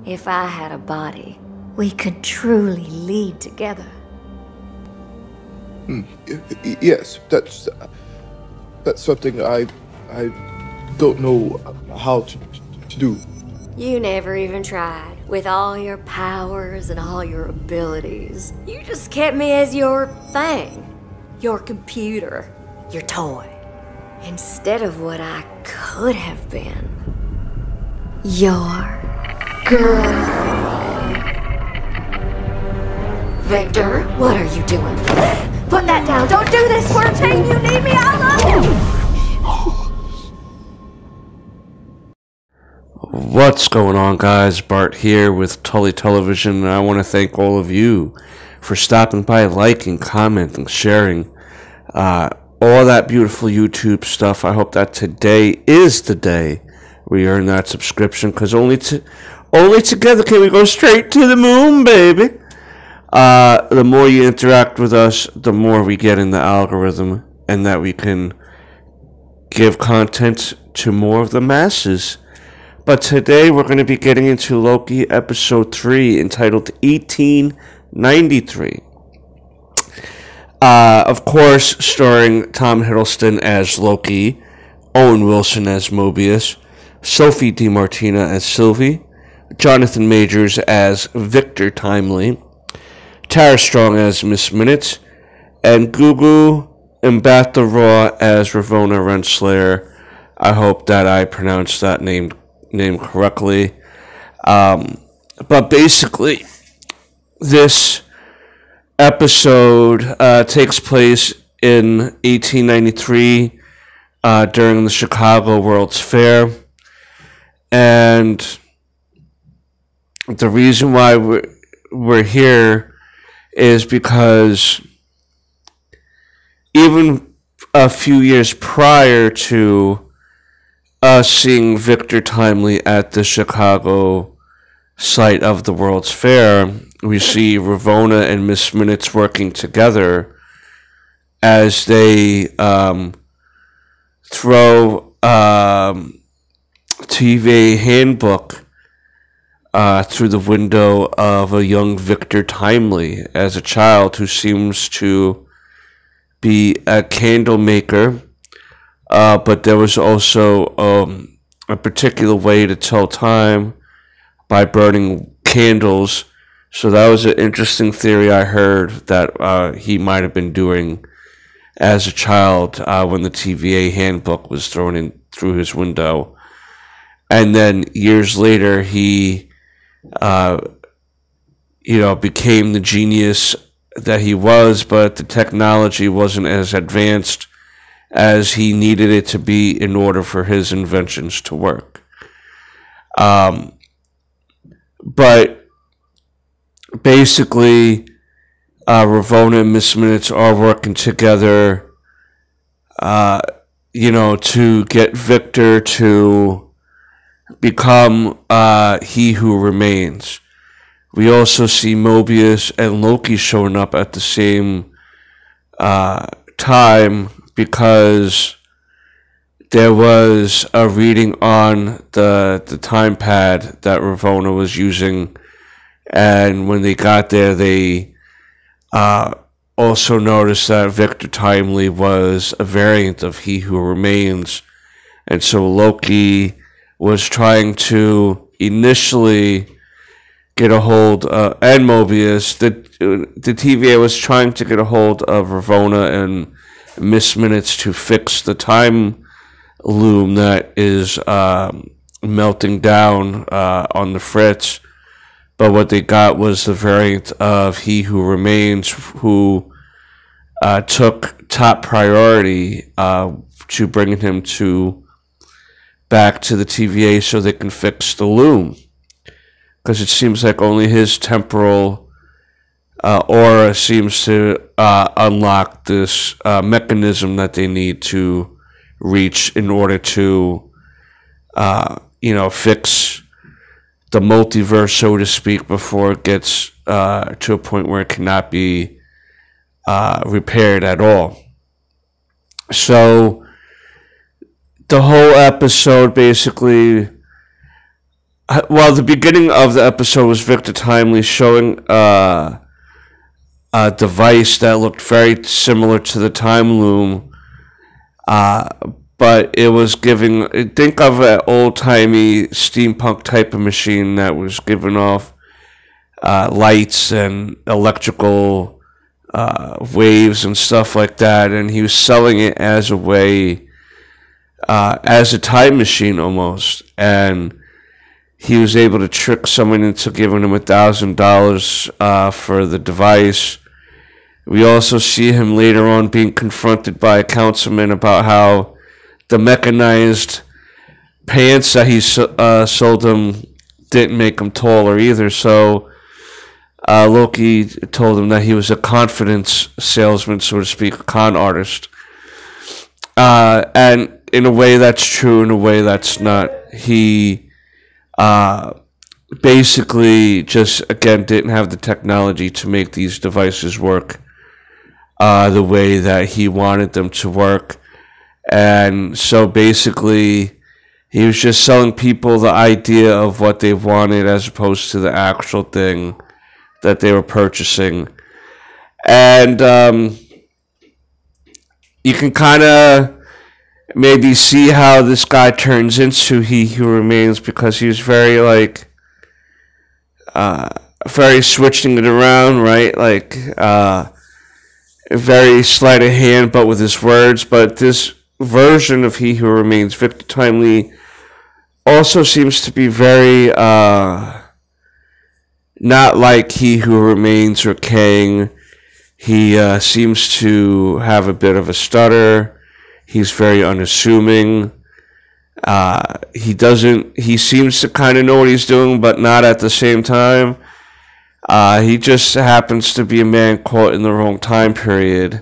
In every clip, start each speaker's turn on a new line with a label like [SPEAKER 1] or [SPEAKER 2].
[SPEAKER 1] If I had a body, we could truly lead together.
[SPEAKER 2] Yes, that's something I don't know how to do.
[SPEAKER 1] You never even tried. With all your powers and all your abilities, you just kept me as your thing. Your computer. Your toy. Instead of what I could have been. Your girlfriend. Victor, what are you doing? Put that down. Don't do this. We're a team. You need me. I love you.
[SPEAKER 3] What's going on, guys? Bart here with Tully Television, and I want to thank all of you for stopping by, liking, commenting, sharing, all that beautiful YouTube stuff. I hope that today is the day we earn that subscription, because only together can we go straight to the moon, baby. The more you interact with us, the more we get in the algorithm, and that we can give content to more of the masses. But today we're going to be getting into Loki episode 3, entitled 1893. Of course, starring Tom Hiddleston as Loki, Owen Wilson as Mobius, Sophie DiMartino as Sylvie, Jonathan Majors as Victor Timely, Tara Strong as Miss Minutes, and Gugu Mbatha-Raw as Ravonna Renslayer. I hope that I pronounced that name correctly. But basically, this episode takes place in 1893 during the Chicago World's Fair. And the reason why we're here is because even a few years prior to us seeing Victor Timely at the Chicago site of the World's Fair, we see Ravonna and Miss Minutes working together as they throw T.V.A. handbook through the window of a young Victor Timely as a child who seems to be a candle maker. But there was also a particular way to tell time by burning candles. So that was an interesting theory I heard that he might have been doing as a child when the T.V.A. handbook was thrown in through his window. And then years later, he, became the genius that he was, but the technology wasn't as advanced as he needed it to be in order for his inventions to work. But basically, Ravonna and Miss Minutes are working together, to get Victor to become he who remains. We also see Mobius and Loki showing up at the same time, because there was a reading on the time pad that Ravonna was using, and when they got there, they also noticed that Victor Timely was a variant of He Who Remains, and so Loki was trying to initially get a hold and Mobius, the T.V.A. was trying to get a hold of Ravonna and Miss Minutes to fix the time loom that is melting down on the fritz. But what they got was the variant of He Who Remains, who took top priority to bringing him back to the T.V.A. so they can fix the loom. Because it seems like only his temporal aura seems to unlock this mechanism that they need to reach in order to, fix the multiverse, so to speak, before it gets to a point where it cannot be repaired at all. So the whole episode basically Well, the beginning of the episode was Victor Timely showing a device that looked very similar to the time loom, but it was giving, think of an old-timey steampunk type of machine that was giving off lights and electrical waves and stuff like that, and he was selling it as a way, as a time machine almost, and he was able to trick someone into giving him $1,000 for the device. We also see him later on being confronted by a councilman about how the mechanized pants that he sold him didn't make him taller either. So Loki told him that he was a confidence salesman, so to speak, a con artist. And in a way that's true, in a way that's not. He basically just, again, didn't have the technology to make these devices work the way that he wanted them to work. And so basically he was just selling people the idea of what they wanted as opposed to the actual thing that they were purchasing. And you can kind of maybe see how this guy turns into He Who Remains, because he was very very switching it around, right? Very sleight of hand, but with his words. But this version of He Who Remains, Victor Timely, also seems to be very not like He Who Remains or Kang. He seems to have a bit of a stutter. He's very unassuming. He seems to kind of know what he's doing, but not at the same time. He just happens to be a man caught in the wrong time period.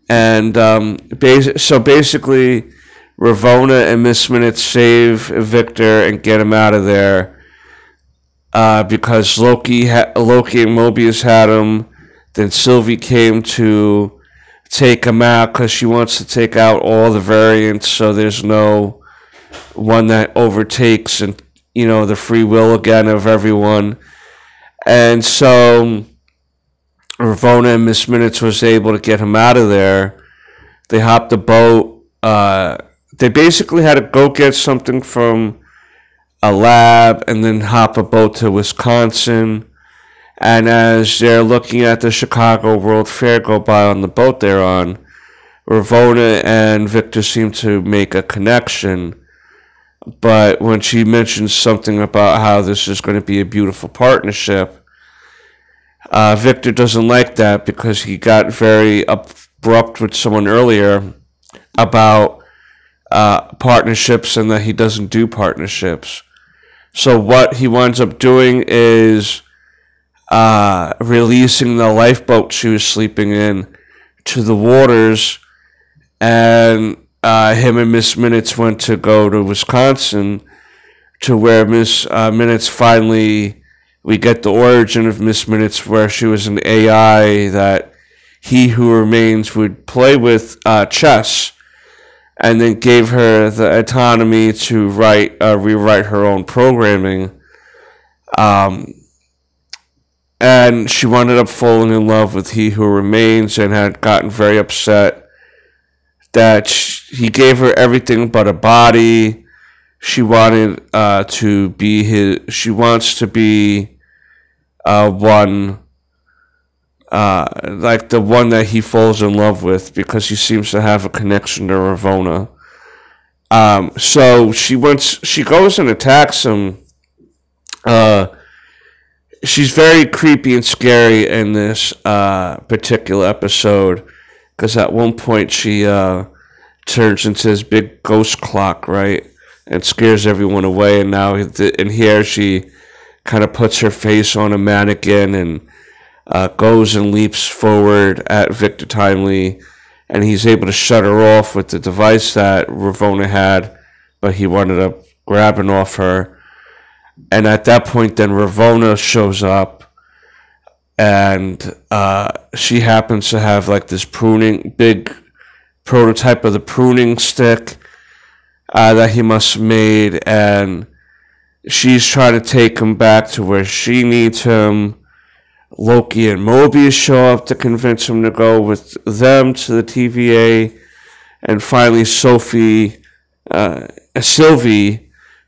[SPEAKER 3] And so basically, Ravonna and Miss Minutes save Victor and get him out of there because Loki and Mobius had him. Then Sylvie came to take him out because she wants to take out all the variants, so there's no one that overtakes and the free will again of everyone. And so Ravonna and Miss Minutes was able to get him out of there. They hopped a boat. They basically had to go get something from a lab and then hop a boat to Wisconsin. And as they're looking at the Chicago World Fair go by on the boat they're on, Ravonna and Victor seem to make a connection. But when she mentions something about how this is going to be a beautiful partnership, Victor doesn't like that because he got very abrupt with someone earlier about partnerships and that he doesn't do partnerships. So what he winds up doing is releasing the lifeboat she was sleeping in to the waters, and him and Miss Minutes went to go to Wisconsin, to where Miss Minutes finally, we get the origin of Miss Minutes, where she was an AI that He Who Remains would play with chess, and then gave her the autonomy to rewrite her own programming. And she wound up falling in love with He Who Remains and had gotten very upset that he gave her everything but a body. She wanted to be his. She wants to be one, like the one that he falls in love with, because he seems to have a connection to Ravonna. So she goes and attacks him. She's very creepy and scary in this particular episode, because at one point she turns into this big ghost clock, right, and scares everyone away. And now in here she kind of puts her face on a mannequin and goes and leaps forward at Victor Timely, and he's able to shut her off with the device that Ravonna had, but he wound up grabbing off her. And at that point, then Ravonna shows up, and she happens to have like this big prototype of the pruning stick that he must have made, and she's trying to take him back to where she needs him. Loki and Mobius show up to convince him to go with them to the TVA. And finally, Sylvie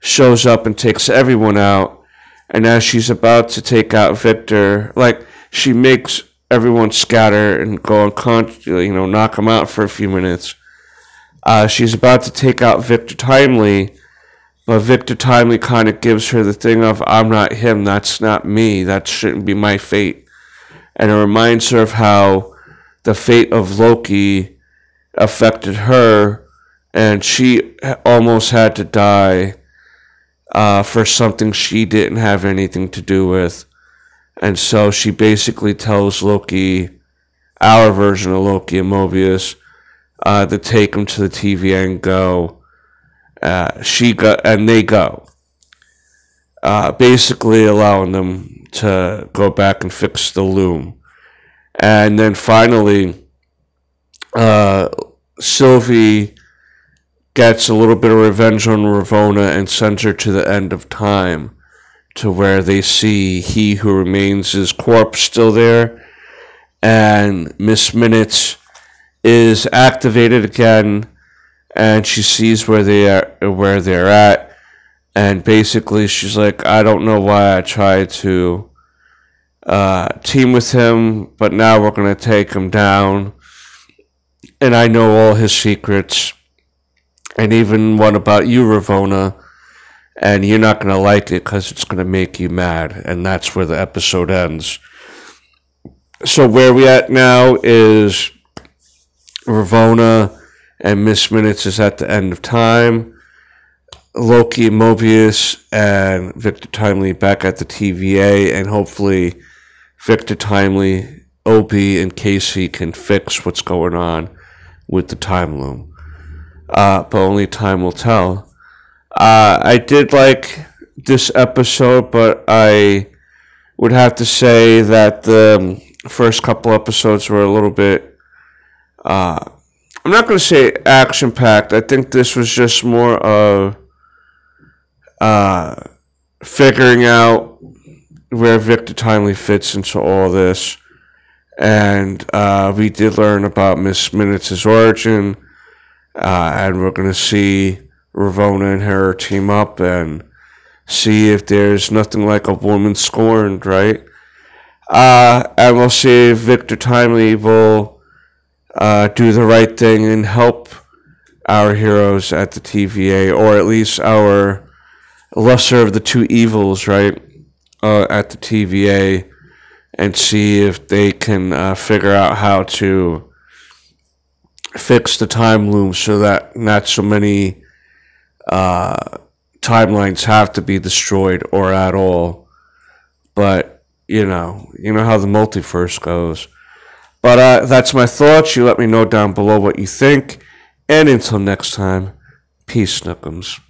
[SPEAKER 3] shows up and takes everyone out. And as she's about to take out Victor, like, she makes everyone scatter and go unconscious, knock him out for a few minutes. She's about to take out Victor Timely, but Victor Timely kind of gives her the thing of, I'm not him, that's not me, that shouldn't be my fate. And it reminds her of how the fate of Loki affected her, and she almost had to die for something she didn't have anything to do with. And so she basically tells Loki, our version of Loki and Mobius, to take him to the TVA and go. They go, basically allowing them to go back and fix the loom. And then finally, Sylvie gets a little bit of revenge on Ravonna and sends her to the end of time, to where they see He Who Remains' corpse still there, and Miss Minutes is activated again, and she sees where they're at, and basically she's like, I don't know why I tried to team with him, but now we're going to take him down, and I know all his secrets, and even one about you, Ravonna, and you're not going to like it because it's going to make you mad. And that's where the episode ends. So where we at now is Ravonna and Miss Minutes is at the end of time. Loki, Mobius, and Victor Timely back at the TVA, and hopefully Victor Timely, Opie, and Casey can fix what's going on with the time loom. But only time will tell. I did like this episode, but I would have to say that the first couple episodes were a little bit, I'm not going to say action-packed. I think this was just more of figuring out where Victor Timely fits into all this. And we did learn about Miss Minutes' origin, and we're going to see Ravonna and her team up and see if there's nothing like a woman scorned, right? And we'll see if Victor Timely will do the right thing and help our heroes at the TVA, or at least our lesser of the two evils, right, at the TVA, and see if they can figure out how to fix the time loom so that not so many timelines have to be destroyed or at all. But you know how the multiverse goes. But that's my thoughts. You let me know down below what you think, and until next time, peace, Snookums.